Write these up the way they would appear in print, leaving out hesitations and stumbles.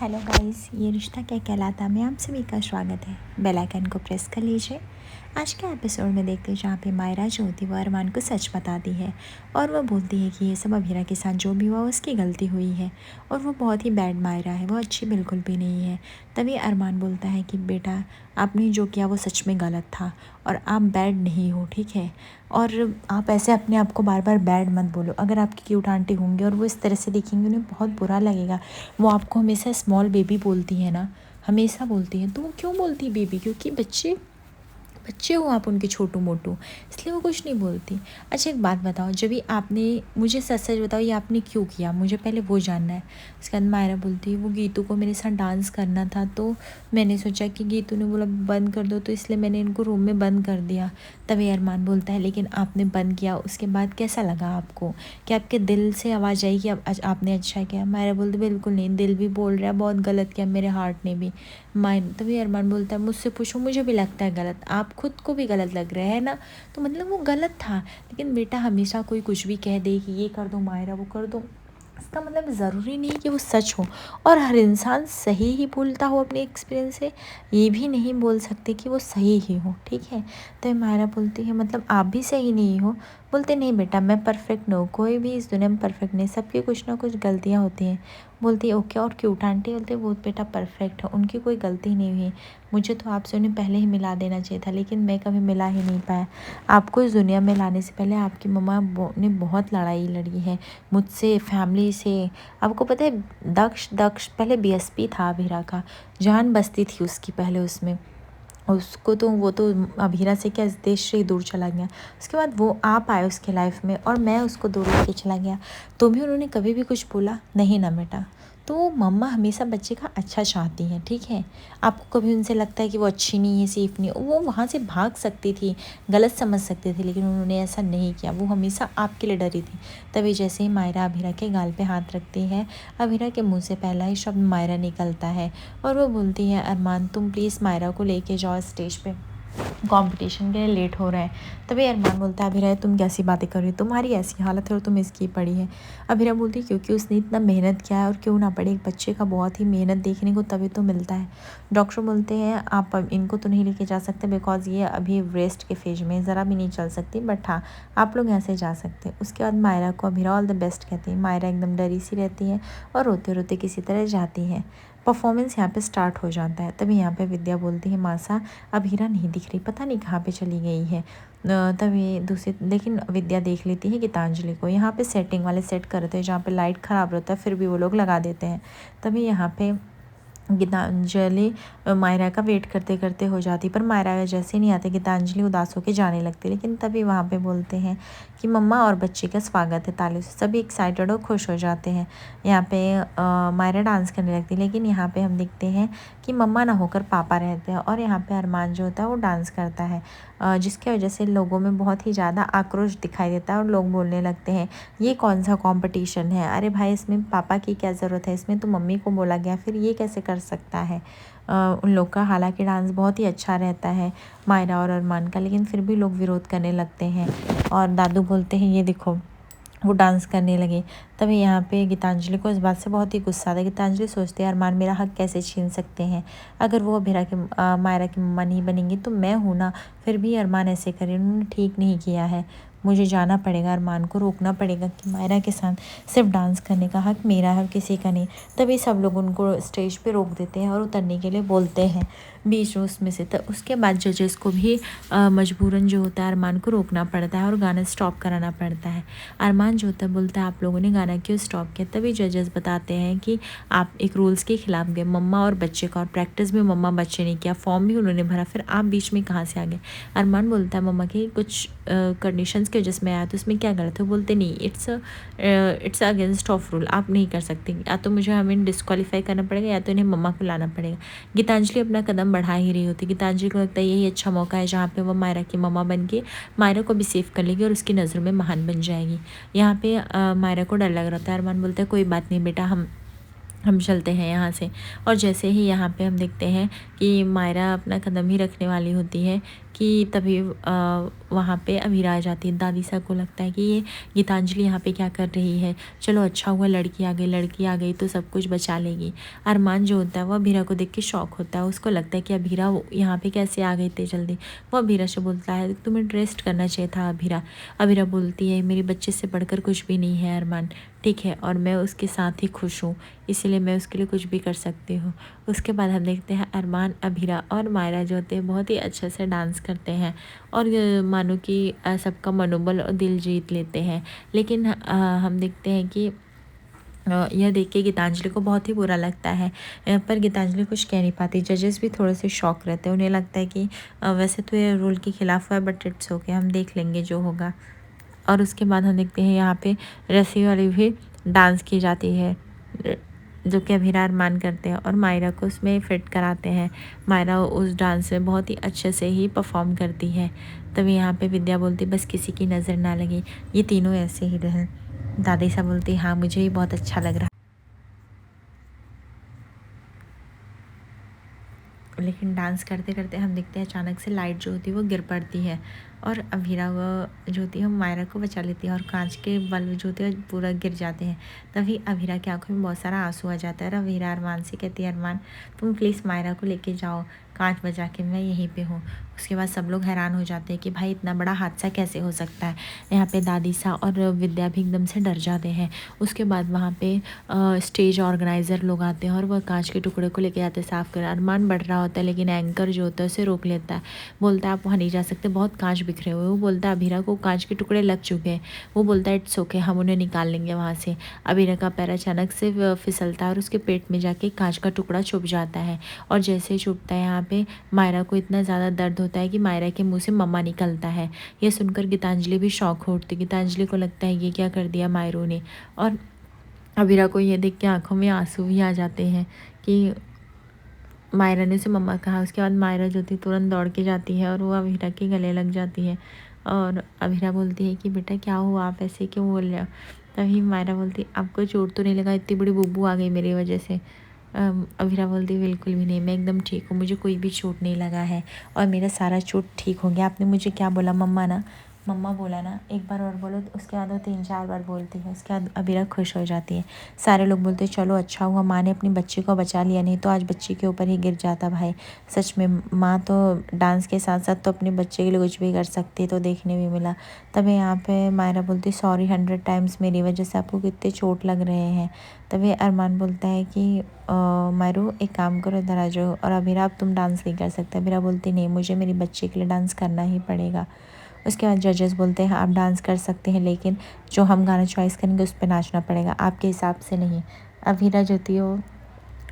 Hello guys, ये रिश्ता क्या कहलाता में आप सभी का स्वागत है। बेल आइकन को प्रेस कर लीजिए। आज के एपिसोड में देखते हैं जहाँ पे मायरा जो होती है वो अरमान को सच बताती है और वो बोलती है कि ये सब अभीरा के साथ जो भी हुआ उसकी गलती हुई है और वो बहुत ही बैड मायरा है, वो अच्छी बिल्कुल भी नहीं है। तभी अरमान बोलता है कि बेटा, आपने जो किया वो सच में गलत था और आप बैड नहीं हो, ठीक है। और आप ऐसे अपने आप को बार बार बैड मत बोलो। अगर आपकी क्यूट आंटी होंगी और वो इस तरह से देखेंगे उन्हें बहुत बुरा लगेगा। वो आपको हमेशा स्मॉल बेबी बोलती है ना, हमेशा बोलती हैं। तो वो क्यों बोलती है बेबी? क्योंकि बच्चे बच्चे हो आप उनके छोटू मोटू, इसलिए वो कुछ नहीं बोलती। अच्छा एक बात बताओ, जब भी आपने मुझे सच सच बताओ ये आपने क्यों किया, मुझे पहले वो जानना है। उसके बाद मायरा बोलती है वो गीतू को मेरे साथ डांस करना था तो मैंने सोचा कि गीतू ने बोला बंद कर दो तो इसलिए मैंने इनको रूम में बंद कर दिया। तभी अरमान बोलता है लेकिन आपने बंद किया उसके बाद कैसा लगा आपको? क्या आपके दिल से आवाज़ आई कि अब आपने अच्छा किया? मायरा बोलती बिल्कुल नहीं, दिल भी बोल रहा है बहुत गलत किया, मेरे हार्ट ने भी। तभी अरमान बोलता है मुझसे पूछो, मुझे भी लगता है गलत, आप खुद को भी गलत लग रहा है ना। तो मतलब वो गलत था। लेकिन बेटा हमेशा कोई कुछ भी कह दे कि ये कर दो मायरा वो कर दो, इसका मतलब ज़रूरी नहीं कि वो सच हो। और हर इंसान सही ही बोलता हो अपने एक्सपीरियंस से, ये भी नहीं बोल सकते कि वो सही ही हो, ठीक है। तो मायरा बोलती है मतलब आप भी सही नहीं हो? बोलते नहीं बेटा, मैं परफेक्ट नहीं हूँ, कोई भी इस दुनिया में परफेक्ट नहीं, सबकी कुछ ना कुछ गलतियाँ होती हैं। बोलती है ओके। और क्यूट आंटी बोलते वो बेटा परफेक्ट है, उनकी कोई गलती नहीं हुई। मुझे तो आपसे उन्हें पहले ही मिला देना चाहिए था, लेकिन मैं कभी मिला ही नहीं पाया। आपको इस दुनिया में लाने से पहले आपकी मम्मा ने बहुत लड़ाई लड़ी है मुझसे, फैमिली से। आपको पता है दक्ष दक्ष पहले बीएसपी था अभीरा का, जान बसती थी उसकी पहले उसमें। उसको तो वो तो अभीरा से क्या इस देश से ही दूर चला गया। उसके बाद वो आप आए उसके लाइफ में और मैं उसको दूर लेके चला गया, तो भी उन्होंने कभी भी कुछ बोला नहीं ना बेटा। तो मम्मा हमेशा बच्चे का अच्छा चाहती हैं, ठीक है। आपको कभी उनसे लगता है कि वो अच्छी नहीं है, सेफ नहीं है, वो वहाँ से भाग सकती थी, गलत समझ सकते थे, लेकिन उन्होंने ऐसा नहीं किया। वो हमेशा आपके लिए डरी थी। तभी जैसे ही मायरा अभीरा के गाल पे हाथ रखती है, अभीरा के मुंह से पहला ही शब्द मायरा निकलता है और वो बोलती है अरमान तुम प्लीज़ मायरा को लेके जाओ स्टेज पे, कंपटीशन के लिए लेट हो रहा है। तभी अरमान बोलता है अभिरा तुम कैसी बातें कर रही हो, तुम्हारी ऐसी हालत है और तुम इसकी पड़ी है। अभिरा बोलती है क्योंकि उसने इतना मेहनत किया है, और क्यों ना पड़े, एक बच्चे का बहुत ही मेहनत देखने को तभी तो मिलता है। डॉक्टर बोलते हैं आप अब इनको तो नहीं लेके जा सकते बिकॉज ये अभी रेस्ट के फेज में ज़रा भी नहीं चल सकती, बट हाँ आप लोग यहाँ से जा सकते हैं। उसके बाद मायरा को अभिरा ऑल द बेस्ट कहती है। मायरा एकदम डरी सी रहती है और रोते रोते किसी तरह जाती है। परफॉर्मेंस यहाँ पे स्टार्ट हो जाता है। तभी यहाँ पे विद्या बोलती है मासा अभीरा नहीं दिख रही, पता नहीं कहाँ पे चली गई है। तभी दूसरी लेकिन विद्या देख लेती है गीतांजलि को। यहाँ पे सेटिंग वाले सेट करते हैं जहाँ पे लाइट ख़राब रहता है फिर भी वो लोग लगा देते हैं। तभी यहाँ पे गीतांजलि मायरा का वेट करते करते हो जाती, पर मायरा जैसे नहीं आते गीतांजलि उदास होकर जाने लगती। लेकिन तभी वहाँ पे बोलते हैं कि मम्मा और बच्चे का स्वागत है, तालियों से सभी एक्साइटेड और खुश हो जाते हैं। यहाँ पे मायरा डांस करने लगती है, लेकिन यहाँ पे हम देखते हैं कि मम्मा ना होकर पापा रहते हैं और यहाँ पे अरमान जो होता है वो डांस करता है, जिसकी वजह से लोगों में बहुत ही ज़्यादा आक्रोश दिखाई देता है और लोग बोलने लगते हैं ये कौन सा कंपटीशन है, अरे भाई इसमें पापा की क्या ज़रूरत है, इसमें तो मम्मी को बोला गया, फिर ये कैसे कर सकता है उन लोग का। हालांकि डांस बहुत ही अच्छा रहता है मायरा और अरमान का, लेकिन फिर भी लोग विरोध करने लगते हैं और दादू बोलते हैं ये देखो वो डांस करने लगे। तभी यहाँ पे गीतांजलि को इस बात से बहुत ही गुस्सा आता है। गीतांजलि सोचती है अरमान मेरा हक कैसे छीन सकते हैं, अगर वो मायरा की मम्मा नहीं बनेंगी तो मैं हूँ ना, फिर भी अरमान ऐसे करे, उन्होंने ठीक नहीं किया है, मुझे जाना पड़ेगा, अरमान को रोकना पड़ेगा कि मायरा के साथ सिर्फ डांस करने का हक मेरा है, किसी का नहीं। तभी सब लोग उनको स्टेज पे रोक देते हैं और उतरने के लिए बोलते हैं बीच उसमें से। तो उसके बाद जजेस को भी मजबूरन जो होता है अरमान को रोकना पड़ता है और गाना स्टॉप कराना पड़ता है। अरमान जो होता है बोलता है आप लोगों ने गाना क्यों स्टॉप किया? तभी जजेस बताते हैं कि आप एक रूल्स के खिलाफ गए, मम्मा और बच्चे का, और प्रैक्टिस भी मम्मा बच्चे ने किया, फॉर्म भी उन्होंने भरा, फिर आप बीच में कहाँ से आ गए? अरमान बोलता है मम्मा की कुछ कंडीशंस के वजह से मैं आया, तो इसमें क्या गलत है? बोलते नहीं, इट्स अगेंस्ट ऑफ रूल, आप नहीं कर सकते, या तो मुझे हमें डिस्क्वालीफाई करना पड़ेगा या तो इन्हें मम्मा को लाना पड़ेगा। गीतांजलि अपना कदम बढ़ा ही रही होती। गीतांजलि को लगता है यही अच्छा मौका है जहाँ पे वो मायरा की मम्मा बन के मायरा को भी सेव कर लेगी और उसकी नज़रों में महान बन जाएगी। यहाँ पे मायरा को डर लग रहा था। अरमान बोलता है कोई बात नहीं बेटा, हम चलते हैं यहाँ से। और जैसे ही यहाँ पे हम देखते हैं कि मायरा अपना कदम ही रखने वाली होती है कि तभी वहाँ पे अभीरा आ जाती है। दादी सा को लगता है कि ये गीतांजलि यहाँ पे क्या कर रही है, चलो अच्छा हुआ लड़की आ गई तो सब कुछ बचा लेगी। अरमान जो होता है वो अभीरा को देख के शौक होता है, उसको लगता है कि अभीरा यहाँ पे कैसे आ गई इतनी जल्दी। वो अभीरा से बोलता है तुम्हें रेस्ट करना चाहिए था अभीरा। अभीरा बोलती है मेरी बच्चे से बढ़कर कुछ भी नहीं है अरमान, ठीक है, और मैं उसके साथ ही खुश हूँ, इसीलिए मैं उसके लिए कुछ भी कर सकती हूँ। उसके बाद हम देखते हैं अरमान, अभीरा और मायरा जो होते हैं बहुत ही अच्छे से डांस करते हैं और मानो कि सबका मनोबल और दिल जीत लेते हैं। लेकिन हम देखते हैं कि यह देख के गीतांजलि को बहुत ही बुरा लगता है, पर गीतांजलि कुछ कह नहीं पाती। जजेस भी थोड़े से शॉक रहते हैं, उन्हें लगता है कि वैसे तो ये रूल के खिलाफ हुआ है बट इट्स ओके, हम देख लेंगे जो होगा। और उसके बाद हम देखते हैं यहाँ पे रस्सी वाली भी डांस की जाती है जो कि अभीरा अरमान करते हैं और मायरा को उसमें फिट कराते हैं। मायरा उस डांस में बहुत ही अच्छे से ही परफॉर्म करती है। तभी यहाँ पे विद्या बोलती बस किसी की नज़र ना लगे, ये तीनों ऐसे ही रहें। दादी सा बोलती हाँ मुझे ही बहुत अच्छा लग रहा। लेकिन डांस करते करते हम देखते हैं अचानक से लाइट जो होती है वो गिर पड़ती है और अभीरा वो जो होती है मायरा को बचा लेती है और कांच के बल्ब जो होते हैं पूरा गिर जाते हैं। तभी अभीरा की आंखों में बहुत सारा आंसू आ जाता है और अभीरा अरमान से कहती है अरमान तुम प्लीज़ मायरा को लेके जाओ, कांच बजा के मैं यहीं पे हूँ। उसके बाद सब लोग हैरान हो जाते हैं कि भाई इतना बड़ा हादसा कैसे हो सकता है। यहाँ पे दादी सा और विद्या भी एकदम से डर जाते हैं। उसके बाद वहाँ पे स्टेज ऑर्गेनाइज़र लोग आते हैं और वह कांच के टुकड़े को लेके जाते हैं साफ़ कर। अरमान बढ़ रहा होता है लेकिन एंकर जो होता है उसे रोक लेता है, बोलता है आप वहाँ नहीं जा सकते, बहुत कांच बिखरे हुए। वो बोलता है अभीरा को कांच के टुकड़े लग चुके हैं। वो बोलता है इट्स ओके, हम उन्हें निकाल लेंगे वहाँ से। अभीरा का पैर अचानक से फिसलता है और उसके पेट में जाके कांच का टुकड़ा चुभ जाता है और जैसे ही चुभता है यहाँ पे मायरा को इतना ज़्यादा दर्द होता है कि मायरा के मुंह से मम्मा निकलता है। यह सुनकर गीतांजलि भी शौक हो उठती। गीतांजलि को लगता है ये क्या कर दिया मायरू ने, और अभीरा को ये देख के आंखों में आंसू भी आ जाते हैं कि मायरा ने उसे मम्मा कहा। उसके बाद मायरा जो थी तुरंत दौड़ के जाती है और वो अभीरा के गले लग जाती है और अभीरा बोलती है कि बेटा क्या हुआ, आप ऐसे क्यों बोल रहे हो। तभी मायरा बोलती आपको चोट तो नहीं लगा, इतनी बड़ी बुब्बू आ गई मेरी वजह से। अभीरा बोलती बिल्कुल भी नहीं, मैं एकदम ठीक हूँ, मुझे कोई भी चोट नहीं लगा है और मेरा सारा चोट ठीक हो गया। आपने मुझे क्या बोला मम्मा ना, मम्मा बोला ना, एक बार और बोलो। तो उसके बाद वो 3-4 बार बोलती है। उसके बाद अभीरा खुश हो जाती है। सारे लोग बोलते हैं चलो अच्छा हुआ माँ ने अपनी बच्ची को बचा लिया, नहीं तो आज बच्ची के ऊपर ही गिर जाता भाई। सच में माँ तो डांस के साथ साथ तो अपने बच्चे के लिए कुछ भी कर सकती है, तो देखने भी मिला। तभी यहाँ पे मायरा बोलती सॉरी 100 टाइम्स, मेरी वजह से आपको कितने चोट लग रहे हैं। तभी अरमान बोलता है कि मायरू एक काम करो इधर आ जाओ, और अभीरा अब तुम डांस नहीं कर सकते। अभीरा बोलती नहीं, मुझे मेरी बच्ची के लिए डांस करना ही पड़ेगा। उसके बाद जजेस बोलते हैं आप डांस कर सकते हैं लेकिन जो हम गाना चॉइस करेंगे उस पर नाचना पड़ेगा, आपके हिसाब से नहीं। अभीरा जो थी वो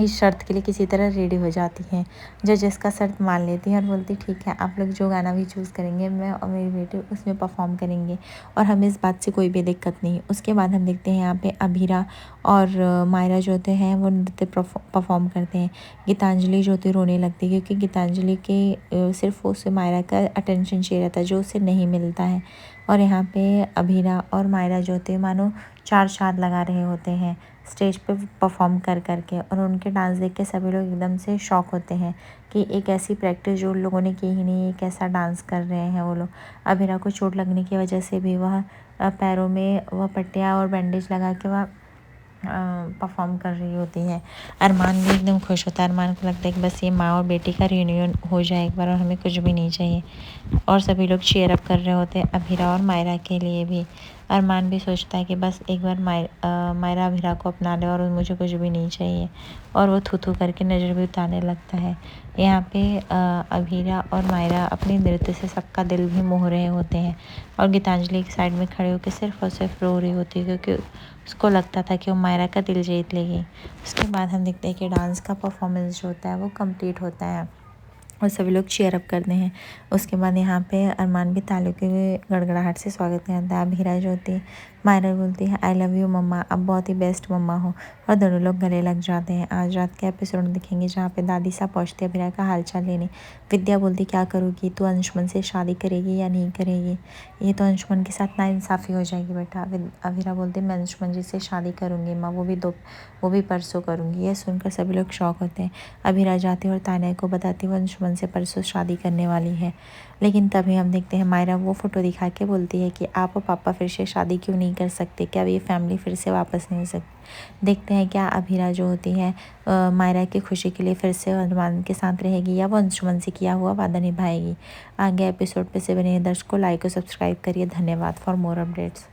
इस शर्त के लिए किसी तरह रेडी हो जाती हैं। जजेस का शर्त मान लेती हैं और बोलती ठीक है आप लोग जो गाना भी चूज़ करेंगे मैं और मेरी बेटी उसमें परफॉर्म करेंगे और हमें इस बात से कोई भी दिक्कत नहीं। उसके बाद हम देखते हैं यहाँ पे अभीरा और मायरा जो होते हैं वो नृत्य परफॉर्म करते हैं। गीतांजलि जो होती है रोने लगती है क्योंकि गीतांजलि के सिर्फ उसे मायरा का अटेंशन चाहिए रहता है जो उसे नहीं मिलता है। और यहाँ पे अभीरा और मायरा जो होते हैं मानो चार चाँद लगा रहे होते हैं स्टेज पे परफॉर्म कर के, और उनके डांस देख के सभी लोग एकदम से शॉक होते हैं कि एक ऐसी प्रैक्टिस जो उन लोगों ने की ही नहीं, एक ऐसा डांस कर रहे हैं वो लोग। अभीरा को चोट लगने की वजह से भी वह पैरों में वह पट्टियाँ और बैंडेज लगा के वह परफॉर्म कर रही होती है। अरमान भी एकदम खुश होता है। अरमान को लगता है कि बस ये माँ और बेटी का रियूनियन हो जाए एक बार और हमें कुछ भी नहीं चाहिए। और सभी लोग चीयर अप कर रहे होते हैं अभीरा और मायरा के लिए भी। अरमान भी सोचता है कि बस एक बार मायरा अभीरा को अपना ले और मुझे कुछ भी नहीं चाहिए, और वो थू थू करके नज़र भी उतारने लगता है। यहाँ पे अभीरा और मायरा अपने नृत्य से सबका दिल भी मोह रहे होते हैं और गीतांजलि की साइड में खड़े होकर सिर्फ और सिर्फ रो रही होती है क्योंकि उसको लगता था कि वो मायरा का दिल जीत लेगी। उसके बाद हम देखते हैं कि डांस का परफॉर्मेंस जो होता है वो कंप्लीट होता है और सभी लोग चीयर अप करते हैं। उसके बाद यहाँ पे अरमान भी तालियों के गड़गड़ाहट से स्वागत करता है। अभीरा जो होती है मायरा बोलती है आई लव यू मम्मा, अब बहुत ही बेस्ट मम्मा हो, और दोनों लोग गले लग जाते हैं। आज रात के एपिसोड में दिखेंगे जहाँ पे दादी सा पहुँचती है अभीरा का हालचाल लेने। विद्या बोलती क्या करोगी, तू अंशुमन से शादी करेगी या नहीं करेगी, ये तो अंशुमन के साथ नाइंसाफ़ी हो जाएगी बेटा। अभीरा बोलती मैं अंशुमन जी से शादी करूँगी माँ, वो भी परसों करूँगी। यह सुनकर सभी लोग शौक होते हैं। अभीरा जाती है और तान्या को बताती है वो अंशुमन अंशुमन से परसों शादी करने वाली है। लेकिन तभी हम देखते हैं मायरा वो फ़ोटो दिखा के बोलती है कि आप और पापा फिर से शादी क्यों नहीं कर सकते, क्या ये फैमिली फिर से वापस नहीं हो सकती। देखते हैं क्या अभीरा जो होती है मायरा की खुशी के लिए फिर से अरमान के साथ रहेगी या वो अंशुमन से किया हुआ वादा निभाएगी। आगे एपिसोड पे से बने दर्शकों, लाइक और सब्सक्राइब करिए। धन्यवाद फॉर मोर अपडेट्स।